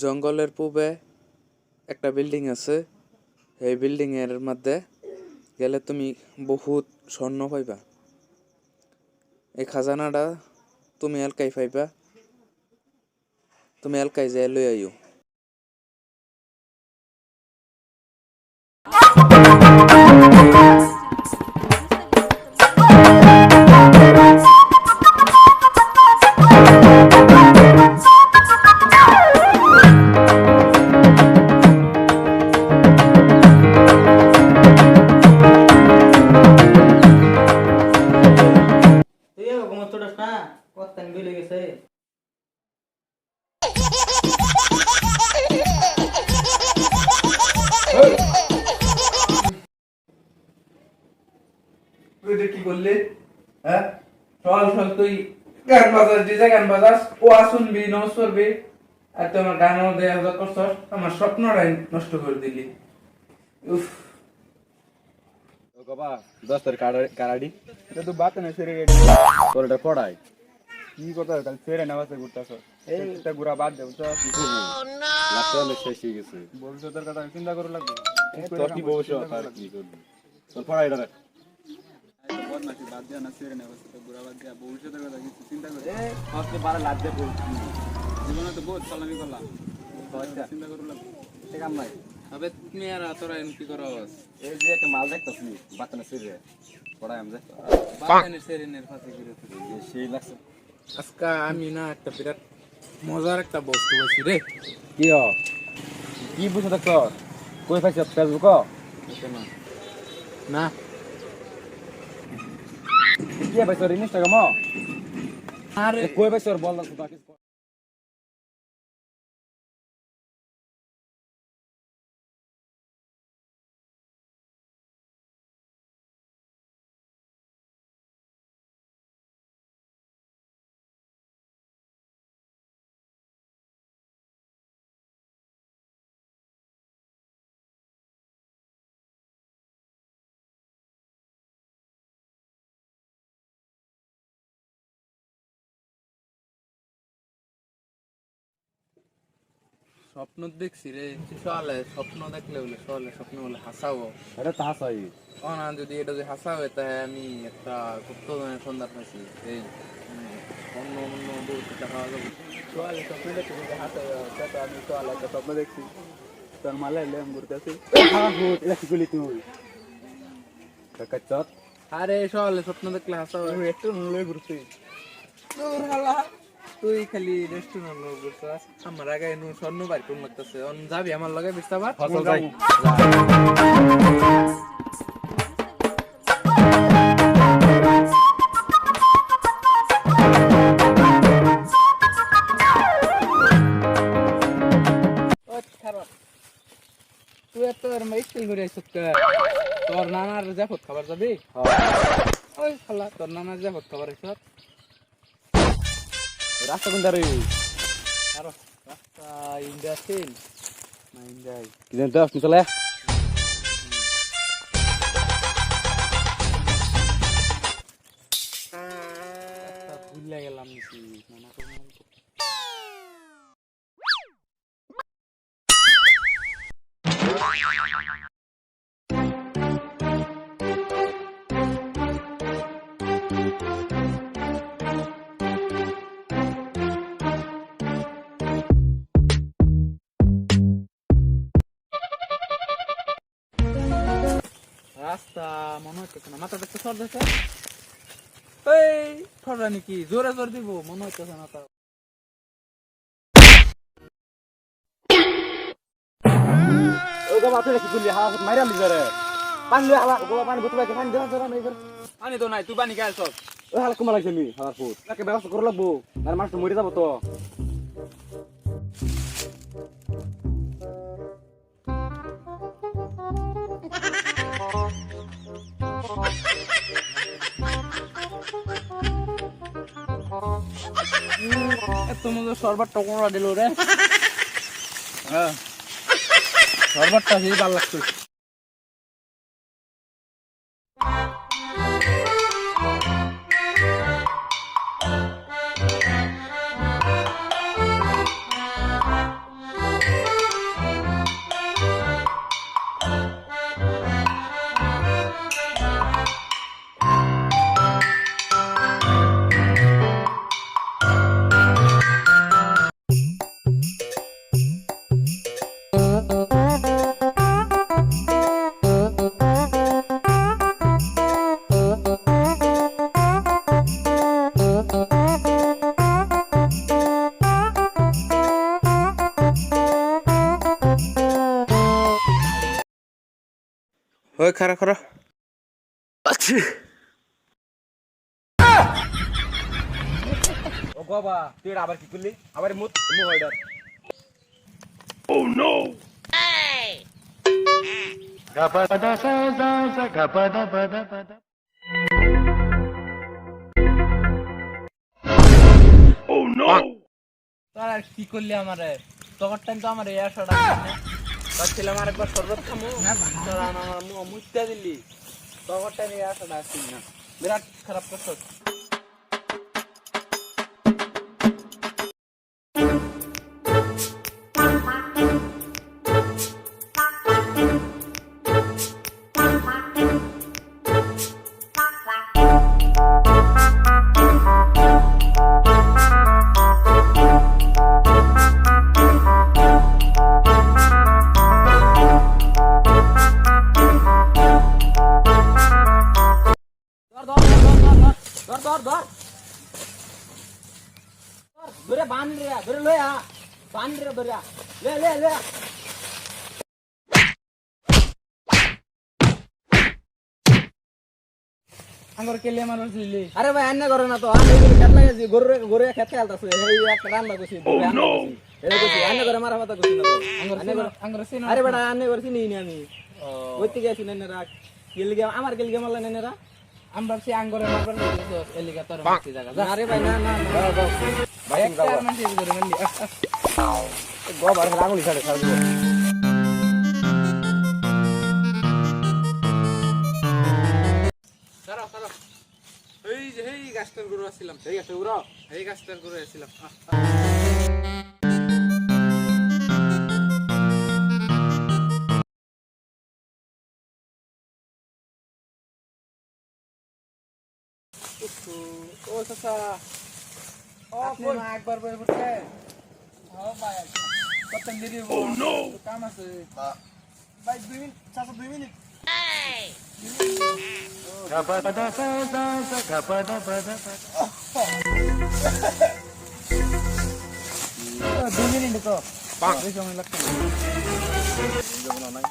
জঙ্গলের পূবে একটা বিল্ডিং আছে। এই বিল্ডিং এর মধ্যে গেলে তুমি বহুত স্বর্ণ পাইবা। এই খাজানাটা তুমি এলকাই পাইবা, তুমি এলকাই যাই লই আইও। কি করলি? হ্যাঁ, সকাল সকাল তুই গান বাজাস, ডিজে গান বাজাস, ওয়াজ শুনবি, নামাজ পড়বি, আর তুই আমার গানের মধ্যে হাজার করছস, আমার স্বপ্নটাই নষ্ট করে দিলি। উফ, বাবা দস্তার কারাডি এটা তো বাত না সেরে রেডি তোর এটা পড়াই কি কথা কাল সেরে নামাজে ঘুরতাছ এইটা ঘুরা বাদ দেব তো লাগতে হলে শেষ হয়ে গেছে ভবিষ্যতের কথা চিন্তা করে লাগবে তোর কি ভবিষ্যৎ আর কি করবি তোর পড়াই এটা বদমাশি বাদ দেয়া না সেরে নামাজে ঘুরা বাদ দেয়া ভবিষ্যতের কথা কিছু চিন্তা করে আজকে বারে লাগ দে বলছি জীবনে তো বহুত চালামি করলাম চিন্তা করে লাগবে ঠিক আছে ভাই আবে তুমি আর তোরা কি করস এই যে একটা মাল দেখতাছি বাতানে সেরে পড়াই আমি দেখতা বাতানে সেরে নের ফাঁসি করে তুই সেই লাগছে আজকে আমি না একটা বিরাট মজার একটা বস্তু পাইছি রে। কি হ কি বুঝছ দেখছ কই পাইছ ফেসবুক না না কি পাইছ ইনস্টাগ্রাম আরে কই পাইছ বল না বাকি স্বপ্ন দেখছি রে। সকালে স্বপ্ন দেখলে বলে সকালে স্বপ্ন বলে হাসাবো। এটা তো হাসাই ও না, যদি এটা যদি হাসা হয় তাহলে আমি একটা গুপ্তধনের সন্ধান পাইছি। এই অন্য অন্য দূর থেকে খাওয়া যাবে। সকালে স্বপ্ন দেখছি যে হাসাই তো আমি সকালে একটা স্বপ্ন দেখছি তোর মালে লেম ঘুরতেছি এটা কি করলি তুই কাকা চত আরে সকালে স্বপ্ন দেখলে হাসা হয়। একটু নলে ঘুরছি দূর হালা, তুই খালি রেস্টুরেন্ট লোক বলছিস। আমার আগে নু স্বর্ণ বাড়ি কোন লাগতেছে। যাবি আমার লগে বিস্তাবার ফসল যাই তুই এত স্কুল করে আইস তোর নানার জাফত খাবার যাবি? ওই খালা তোর নানার জাফত খাবার আইস। রাস্তা কোন দাঁড়ি আর রাস্তা ইন্ডিয়া ছিল না ইন্ডিয়ায় কি জানি তো চলে ভুলে গেলাম নাকি নানা কোনো রাস্তা মনে হচ্ছে না। মাথাটা একটু সর দেখে এই সরা নাকি জোরে জোর দিব মনে হচ্ছে না। তা ও বাবা তুই কি করলি হাওয়া মাইরা লিজ রে পানি লই হাওয়া গোবা পানি বুতবা পানি দেওয়া জরা নাই করে পানি তো নাই, তুই পানি খাই সব। ও হালা কুমা লাগছে নি হাওয়ার ফুট তাকে ব্যবস্থা করে লাগবো আর মানুষ মরে যাব তো এত মজা শরবত টকরা দিল রে। হ্যাঁ শরবতটা সেই ভালো লাগছে। ওই খারা খারা আচ্ছা ও বাবা তুই এটা আবার কি করলি আবার মুত মু হইডার তোর আর কি করলি আমারে তখন টাইম তো আমার এই আশাটা ভাবছিলাম আরেকবার শরবত খামো তোর আমার মুইতা দিলি তখন টাইম এই আশাটা আসছিল না বিরাট খারাপ করছো ধরে বান রে ধরে লয়া বান রে ধরে লে লে লে আঙ্গর কেলে মানুষ লিলি আরে ভাই আন্না করে না তো আমি খেত লাগাইছি গরু গরু খেত খেলতাছে এই এক রান লাগাইছি এটা কইছি আন্না করে মারা মাথা কইছি না তো আঙ্গর সিন আরে বেটা আন্না করে চিনি নি আমি ওইতে গেছি না রাখ গেলগে আমার গেলগে মারলা নেনেরা আমরা সে আঙ্গরে মারবার লাগছো এলিগা তোর মারছি জায়গা আরে ভাই না না ভাই একটা মানুষ এই করে মারলি গোবার আঙুলি ছাড়ে ছাড় দিব সারা সারা এই গাছটার গরু আসছিলাম এই গাছটার গরু এই গাছটার গরু আসছিলাম ও চাচা আপনি না একবার বই পড়তে হ্যাঁ ভাই কত দেরি হবে ও নো কাম আছে ভাই 2 মিনিট চাচা 2 মিনিট গাপাদা সা সা সা গাপাদা পাদা পাদা 2 মিনিট তো বেশি সময় লাগছে না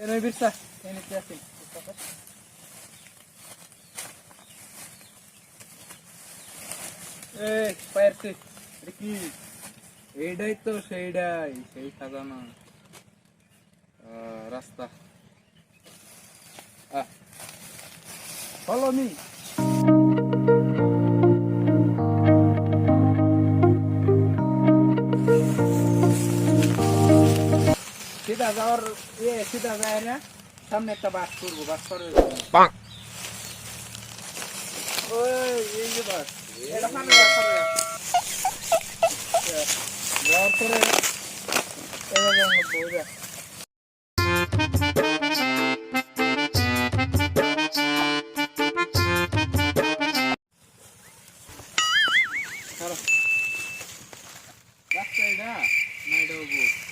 Ini bisa, ini siapin. Fire sih, Ricky. Edai tuh, sedai, sei khazana. Rasta. Follow me. सीधा जाओ और ये सीधा जाए ना सामने একটা বাস করব বাস করে পাক ওই এই যে বাস এটা সামনে বাস করে যাওয়ার পরে এভাবে আমরা বইরা চলো রাস্তা এটা না এটা হবো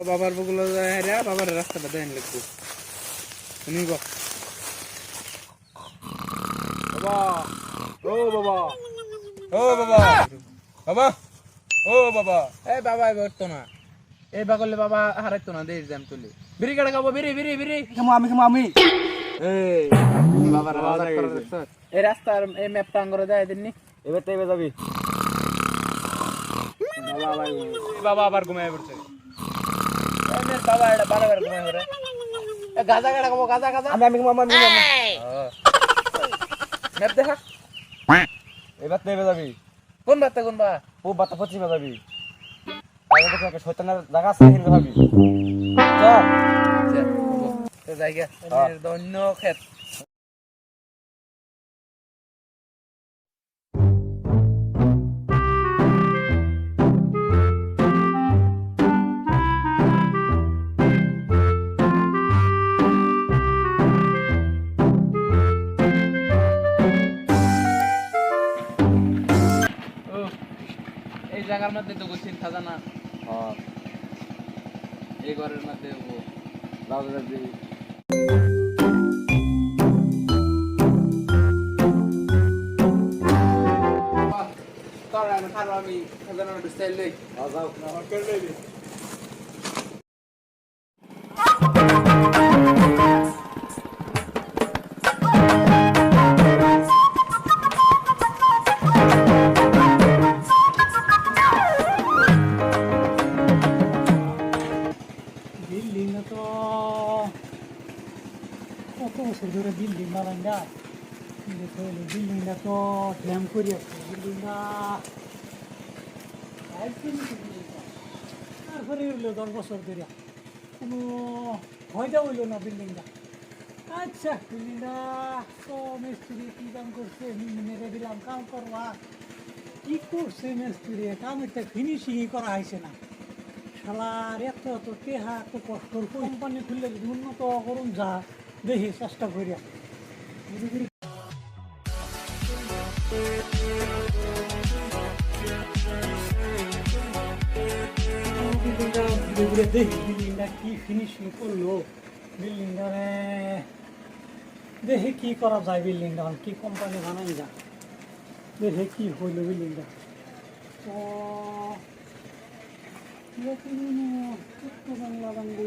বাবার বগুলো বাবার রাস্তাটা দেন লাগবো তুমি গো বাবা ও বাবা ও বাবা বাবা ও বাবা এই বাবা করতো না এই বাগলে বাবা হারাইতো না দেশ জ্যাম তুলি বিড়ি কাটা খাবো বিড়ি বিড়ি বিড়ি আমি এই বাবার এই রাস্তার এই ম্যাপটা আঙ্গরে দেয় দিননি এবার তো যাবি বাবা আবার ঘুমায় পড়ছে বাবা এটা বারে বারে ঘুমাই ঘরে গাজা গাড়া কব গাজা গাজা আমি মামা ম্যাপ দেখা এবার তো যাবি কোন বাত্তা কোন বা ও বাতা পশ্চিমে যাবি আগে দেখে একটা শয়তানের জায়গা আছে হিন্দু ভাবি চল তো জায়গা ধন্য ক্ষেত এই জায়গার মধ্যে তো গোছিন খাজানা হ্যাঁ এই ঘরের মধ্যে লাউ যাবি তোর আমি খারো আমি খাজানা বিস্তাইল লই যাও আমার করে লইবি বিল্ডিংটা তো কত বছর ধরে বিল্ডিং বানান না দেখো বিল্ডিংটা তো ড্যাম করে আছে বিল্ডিংটা তারপরে হইলো 10 বছর ধরে কোনো হয়টা হইলো না বিল্ডিংটা আচ্ছা বিল্ডিংটা তো মিস্ত্রি কী কাম করছে মেরে দিলাম কাম করবা কী করছে মিস্ত্রি কাম একটা ফিনিশিংই করা হয়েছে না শালার এত এত টেহা এত কষ্ট কোম্পানি খুললে যদি উন্নত করুন যা দেখি চেষ্টা করিয়া বিল্ডিংটা দেখি বিল্ডিংটা কি ফিনিশিং করলো বিল্ডিংটা দেখি কি করা যায় বিল্ডিংটা কি কোম্পানি বানাই যায় দেখি কি হইলো বিল্ডিংটা তো বাংলা বাংলি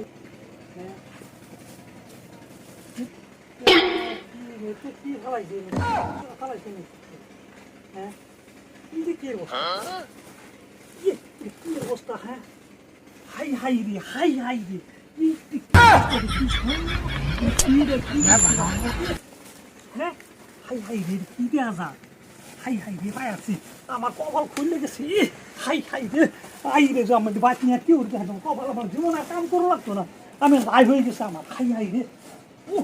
কি হারাইছে হারাইছে হ্যাঁ কি অবস্থা হ্যাঁ হাই হাই রে হাই হাই রে হ্যাঁ হাই হাই রে কি দেয়া যা হাই হাই রে পাই আছি আমার কপাল খুললে গেছে হাই হাই রে আই রে আমার বাত নিয়ে কি উঠতে হবে কপাল আমার জীবন আর কাম করো লাগতো না আমি রাই হয়ে গেছে আমার হাই হাই রে ও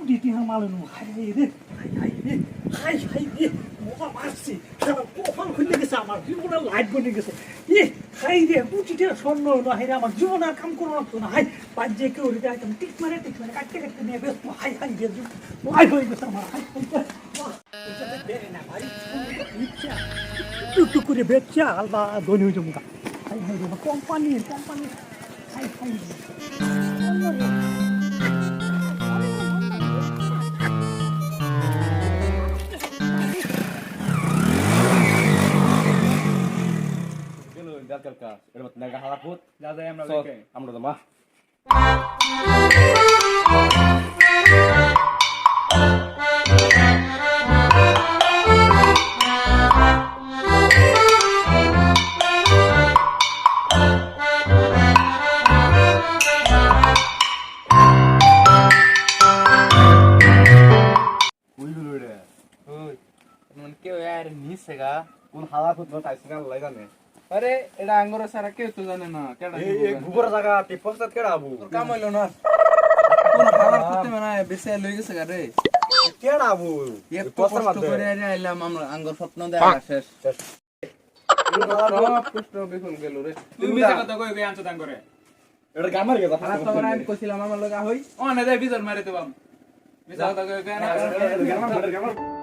ডিটি হামালে নো হাই হাই রে হাই হাই রে হাই হাই রে মোটা মারছি আমার কপাল খুললে গেছে আমার জীবন আর লাইট বনে গেছে হাই রে বুটিটা স্বর্ণ না হাই রে আমার জীবন আর কাম করো লাগতো না হাই বাজে কেউ রে একদম টিক মারে কাটতে কাটতে নিয়ে ব্যস্ত হাই হাই রে লাইট হয়ে গেছে আমার হাই হাই টুকটুক করে বেচা আলবা ধনী হয়ে যাবো হাই হাই রে কোম্পানি হাই হাই দরকার কাজ এর মত নাগা হালা ফুট যা যাই আমরা চল দেখে আমরা তো মা বুঝলো রে ওই মানে কেউ আর নিছে গা কোন হালা ফুট না তাইছ না লাই জানে আরে এটা আঙ্গুর সারা কেউ তো জানে না কেডা এই গুবর জায়গা তে পছাত কেডা আবু কাম হইলো না কোন খাবার করতে মানে বেশি লই গেছে গা রে কেডা আবু এত কষ্ট করে আইলাম আমরা আঙ্গুর স্বপ্ন দেখা শেষ সব কষ্ট বিফল গেল রে তুমি মিছা কথা কই গে আনছো দান করে এটা গামার গেছে আর তোমার আমি কইছিলাম আমার লগা হই ও না দে বিজর মারে তো বাম মিছা কথা কই গে না গামার